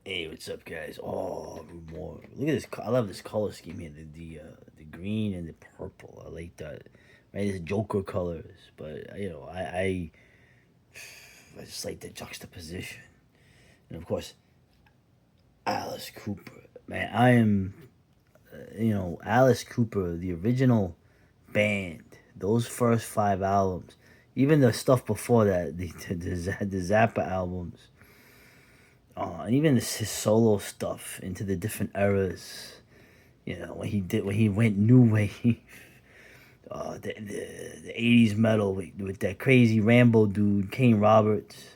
Hey, what's up, guys? Oh, Rue Morgue. Look at this. I love this color scheme here. The green and the purple. I like that. Right, it's Joker colors, but I just like the juxtaposition. And of course, Alice Cooper. Man, I am. Alice Cooper, the original band. Those first five albums, even the stuff before that, the Zappa albums. And even his solo stuff into the different eras. When he went new wave, the '80s metal with that crazy Rambo dude, Kane Roberts.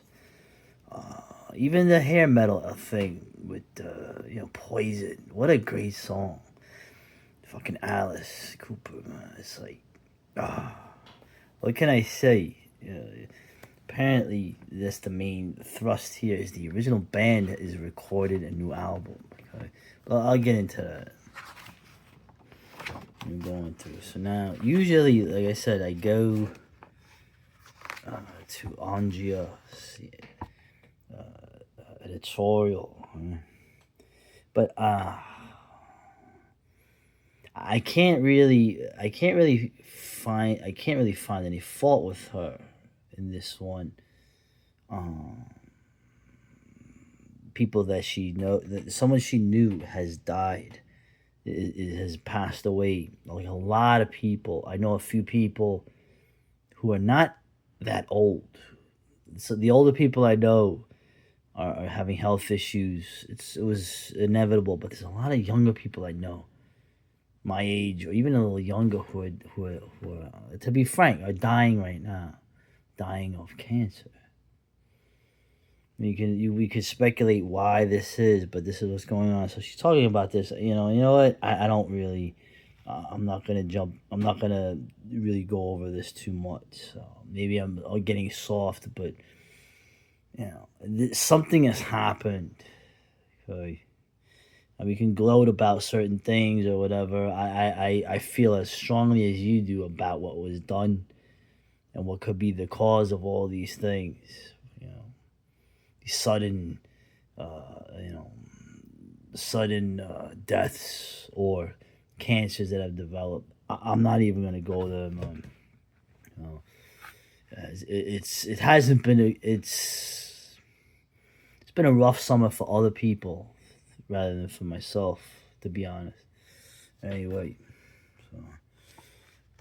Even the hair metal thing with Poison. What a great song. Fucking Alice Cooper, man. It's like, what can I say? Apparently, that's the main thrust here. Is the original band is recorded a new album. Okay, well, I'll get into that. I'm going through. So now, usually, like I said, I go to Angia editorial, but I can't really find any fault with her in this one. Um, People that someone she knew has died. It has passed away. Like a lot of people, I know a few people who are not that old. So the older people I know are having health issues. It was inevitable, but there's a lot of younger people I know, my age or even a little younger, who are, to be frank, are dying right now, dying of cancer. We could speculate why this is, but this is what's going on. So she's talking about this. You know what? I don't really. I'm not gonna jump. I'm not gonna really go over this too much. So maybe I'm getting soft, but something has happened. Okay, and we can gloat about certain things or whatever. I feel as strongly as you do about what was done and what could be the cause of all these things. You know, these you know, sudden deaths or cancers that have developed. I'm not even gonna go there, man. You know, it hasn't been it's been a rough summer for other people rather than for myself, to be honest. Anyway, so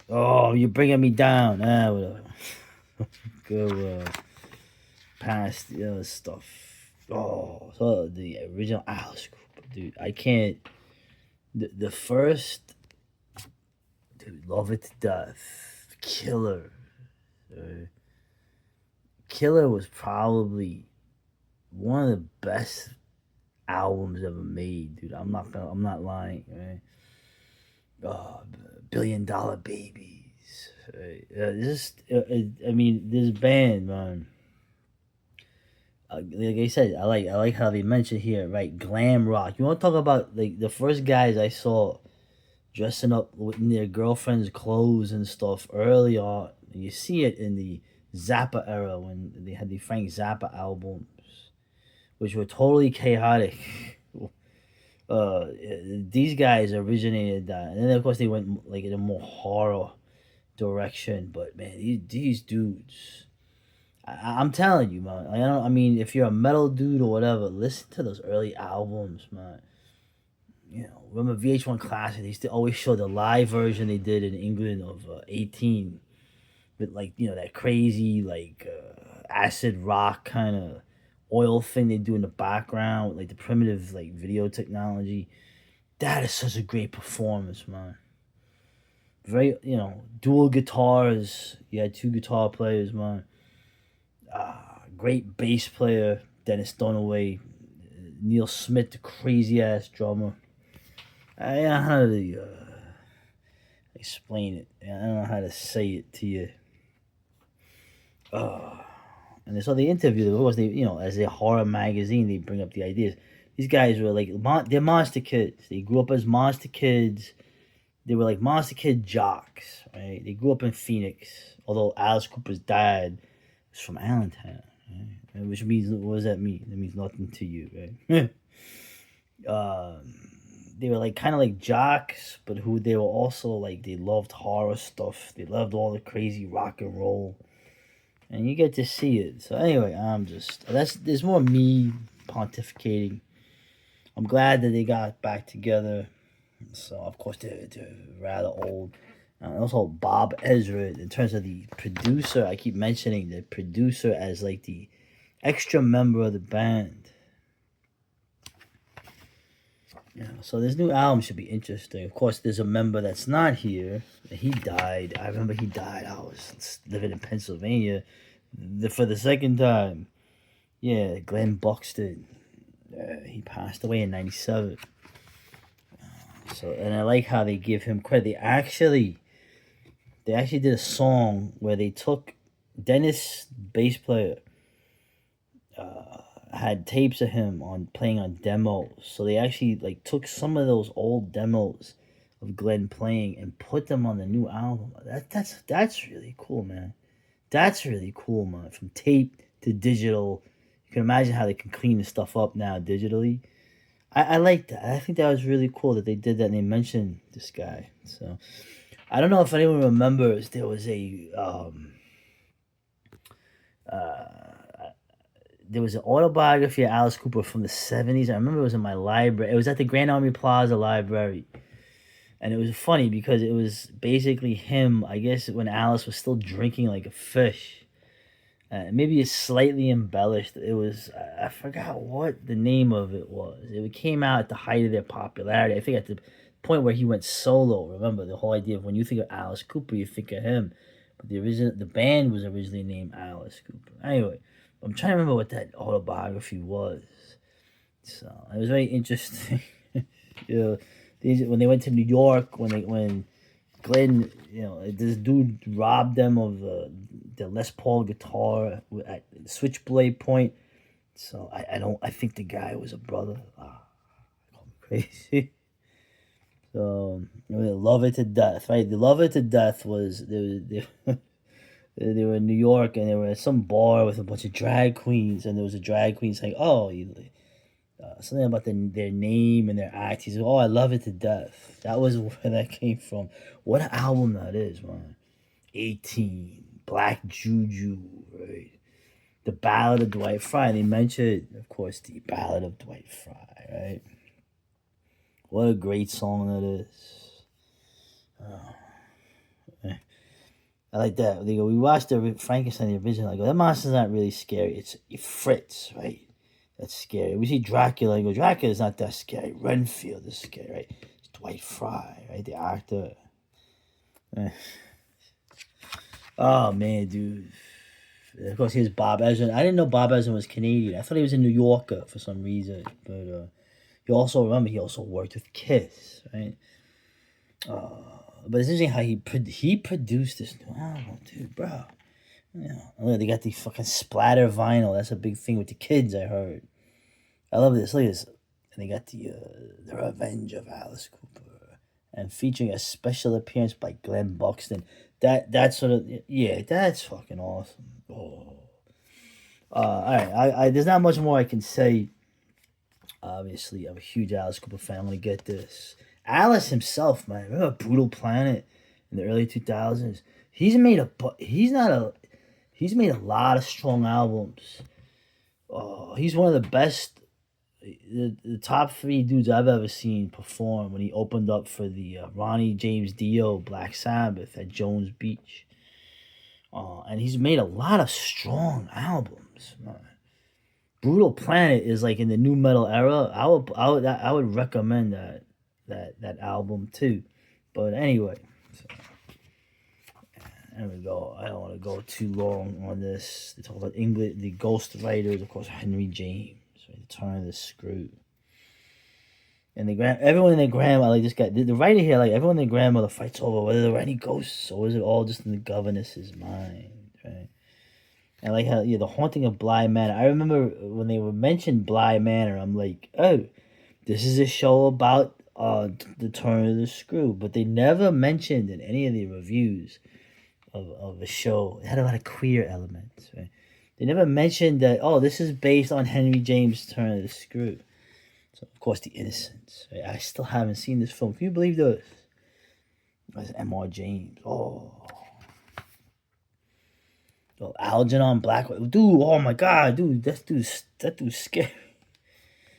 oh, you're bringing me down. Whatever. Go past the other stuff. Oh, so the original Alice Cooper, dude. I can't. The first, dude, love it to death. Killer. Uh, Killer was probably one of the best albums ever made, dude. I'm not lying, right? Oh, $1 billion Babies. I mean, this band, man. Like I said, I like how they mentioned here, right? Glam rock. You want to talk about like the first guys I saw dressing up in their girlfriend's clothes and stuff early on. You see it in the Zappa era when they had the Frank Zappa albums, which were totally chaotic. These guys originated that, and then of course they went like in a more horror direction. But man, these dudes, I'm telling you, man. I mean, if you're a metal dude or whatever, listen to those early albums, man. Remember VH1 Classic? They used to always show the live version they did in England of 18 with like that crazy like acid rock kind of oil thing they do in the background with like the primitive like video technology. That is such a great performance, man. Very dual guitars. You had two guitar players, man. Great bass player Dennis Dunaway. Neil Smith, the crazy ass drummer. I don't know how to explain it. I don't know how to say it to you. Uh, and so they interviewed them. Of course, as a horror magazine, they bring up the ideas. These guys were like, they're monster kids. They grew up as monster kids. They were like monster kid jocks, right? They grew up in Phoenix, although Alice Cooper's dad was from Allentown, right? Which means, what does that mean? That means nothing to you, right? Um, they were like kind of like jocks, but who they were also like they loved horror stuff. They loved all the crazy rock and roll, and you get to see it. So anyway, I'm just that's there's more me pontificating. I'm glad that they got back together. So of course they're rather old. And also Bob Ezra, in terms of the producer, I keep mentioning the producer as like the extra member of the band. Yeah, so this new album should be interesting. Of course, there's a member that's not here. He died. I remember he died. I was living in Pennsylvania for the second time. Yeah, Glenn Buxton. He passed away in '97. So, and I like how they give him credit. They actually did a song where they took Dennis, bass player, had tapes of him on playing on demos. So they actually like took some of those old demos of Glenn playing and put them on the new album. That's really cool, man. That's really cool, man. From tape to digital, you can imagine how they can clean the stuff up now digitally. I like that. I think that was really cool that they did that and they mentioned this guy. So I don't know if anyone remembers uh, there was an autobiography of Alice Cooper from the '70s. I remember it was in my library. It was at the Grand Army Plaza Library, and it was funny because it was basically him. I guess when Alice was still drinking like a fish. Maybe it's slightly embellished. It was I forgot what the name of it was. It came out at the height of their popularity. I think at the point where he went solo. Remember the whole idea of when you think of Alice Cooper, you think of him, but the band was originally named Alice Cooper. Anyway, I'm trying to remember what that autobiography was. So it was very interesting. you know, when they went to New York, when Glenn, this dude robbed them of the Les Paul guitar at switchblade point. So I think the guy was a brother. Crazy. So they love it to death, right? They love it to death was they were in New York and they were at some bar with a bunch of drag queens and there was a drag queen saying, "Oh, something about their name and their act." He said, "Oh, I love it to death." That was where that came from. What an album that is, man. 18, Black Juju, right? The Ballad of Dwight Fry. And they mentioned, of course, the Ballad of Dwight Fry, right? What a great song that is. I like that. They go, we watched the Frankenstein, the original. I go, that monster's not really scary. It's Fritz, right? That's scary. We see Dracula. I go, Dracula's not that scary. Renfield is scary, right? It's Dwight Fry, right? The actor. Eh. Oh, man, dude. Of course, here's Bob Ezrin. I didn't know Bob Ezrin was Canadian. I thought he was a New Yorker for some reason. But he also worked with Kiss, right? But it's interesting how he produced this new album, dude, bro. Look, they got the fucking splatter vinyl. That's a big thing with the kids, I heard. I love this. Look at this. And they got the Revenge of Alice Cooper, and featuring a special appearance by Glenn Buxton. That's sort of that's fucking awesome. Oh, all right. I there's not much more I can say. Obviously, I'm a huge Alice Cooper fan. I'm gonna get this. Alice himself, man. Remember Brutal Planet in the early 2000s? He's made a lot of strong albums. He's one of the best, the top three dudes I've ever seen perform when he opened up for the Ronnie James Dio Black Sabbath at Jones Beach. And he's made a lot of strong albums, man. Brutal Planet is like in the new metal era. I would recommend that album too. But anyway, so, there we go. I don't want to go too long on this. They talk about English, the ghost writers, of course, Henry James, right? The Turn of the Screw. And everyone in their grandmother, like this guy, the writer here, like everyone in their grandmother fights over whether there were any ghosts or is it all just in the governess's mind, right? And like how the haunting of Bly Manor. I remember when they were mentioned Bly Manor, I'm like, oh, this is a show about the Turn of the Screw, but they never mentioned in any of the reviews of the show. It had a lot of queer elements, right? They never mentioned that, oh, this is based on Henry James' Turn of the Screw. So of course, The Innocents. Right? I still haven't seen this film. Can you believe this? That's M.R. James. Algernon Blackwell. Dude, oh my god, dude, that dude's scary.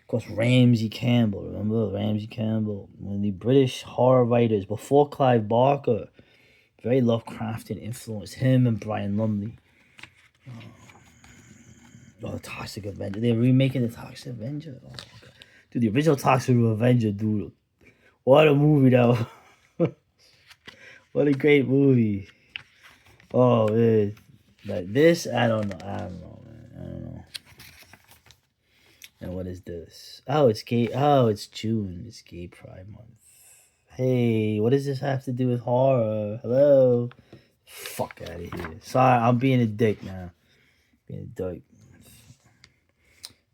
Of course, Ramsey Campbell. Remember Ramsey Campbell? One of the British horror writers before Clive Barker. Very Lovecraftian influence. Him and Brian Lumley. The Toxic Avenger. They're remaking the Toxic Avenger. Oh, God. Dude, the original Toxic Avenger, dude. What a movie, though. What a great movie. Oh, man. Like this, I don't know. I don't know, man. I don't know. And what is this? Oh, it's gay. Oh, it's June. It's Gay Pride Month. Hey, what does this have to do with horror? Hello? Fuck out of here. Sorry, I'm being a dick now. Being a dick.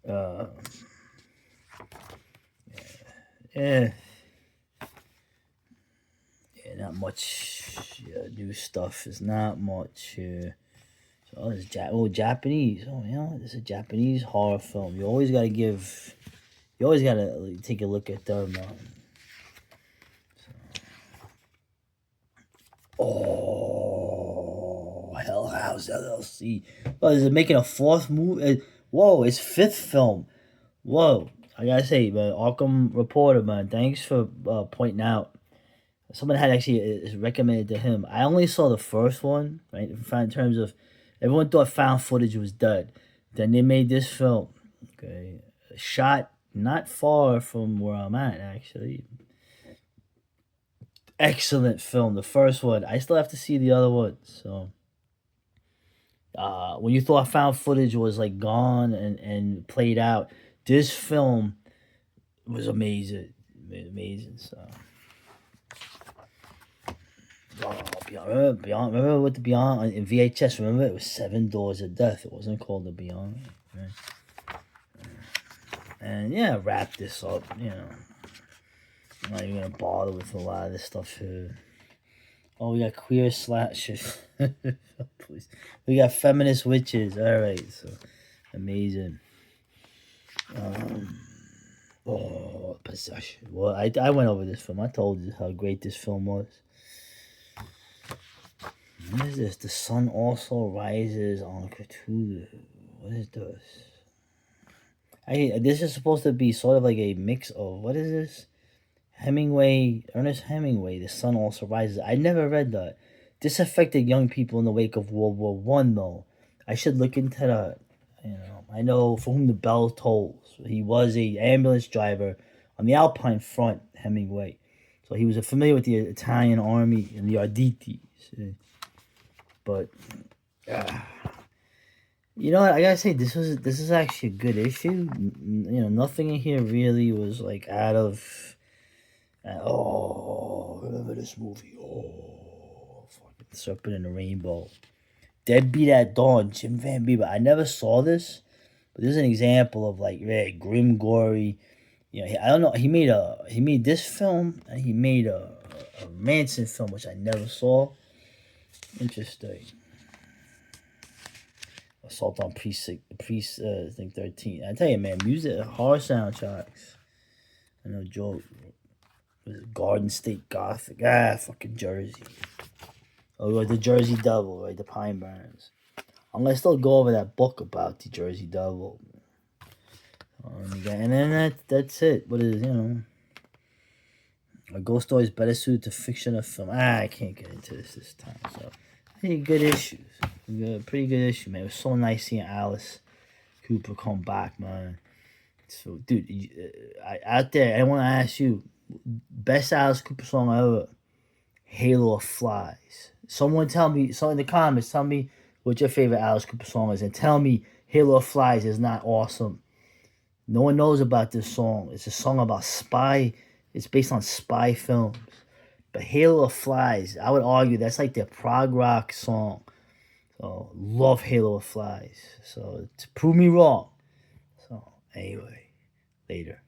Uh, yeah. Yeah, not much new stuff. It's not much. So it's Japanese. Oh, it's a Japanese horror film. You always gotta take a look at them. Hell House LLC. Oh, is it making a fourth movie? Whoa, it's fifth film. Whoa, I gotta say, man, Arkham Reporter, man, thanks for pointing out. Someone had actually recommended to him. I only saw the first one, right? In terms of, everyone thought found footage was dead. Then they made this film, okay, shot not far from where I'm at, actually. Excellent film. The first one. I still have to see the other one. So, when you thought found footage was like gone and played out, this film was amazing. Amazing. So. Remember what the Beyond in VHS? Remember it was Seven Doors of Death. It wasn't called the Beyond. Right? And yeah, wrap this up. I'm not even gonna bother with a lot of this stuff here. Oh, we got queer slashers. Please. We got feminist witches. All right, so amazing. Possession. Well, I went over this film. I told you how great this film was. What is this? The sun also rises on Cthulhu. What is this? This is supposed to be sort of like a mix of, what is this? Ernest Hemingway, The Sun Also Rises. I never read that. This affected young people in the wake of World War One, though. I should look into that. I know For Whom the Bell Tolls. He was a ambulance driver on the Alpine Front, Hemingway. So he was familiar with the Italian army and the Ardites. But you know what? I gotta say, this is actually a good issue. Nothing in here really was like out of. Remember this movie? Fucking Serpent in the Rainbow, Deadbeat at Dawn, Jim Van Bieber. I never saw this, but this is an example of like very grim, gory. I don't know. He made this film, and he made a Manson film, which I never saw. Interesting. Assault on Precinct, I think 13. I tell you, man, music, horror soundtracks. I know Joe. Was it Garden State Gothic? Fucking Jersey. Oh, the Jersey Devil, right? The Pine Barrens. I'm gonna still go over that book about the Jersey Devil. And then that's it. What is a ghost story is better suited to fiction or film. I can't get into this time. So, pretty good issues. Pretty good issue, man. It was so nice seeing Alice Cooper come back, man. So, dude, out there, I want to ask you, best Alice Cooper song ever, Halo of Flies. Someone in the comments, tell me what your favorite Alice Cooper song is, and tell me Halo of Flies is not awesome. No one knows about this song. It's a song about spy. It's based on spy films. But Halo of Flies, I would argue that's like their prog rock song. So, love Halo of Flies. So, to prove me wrong. So, anyway, later.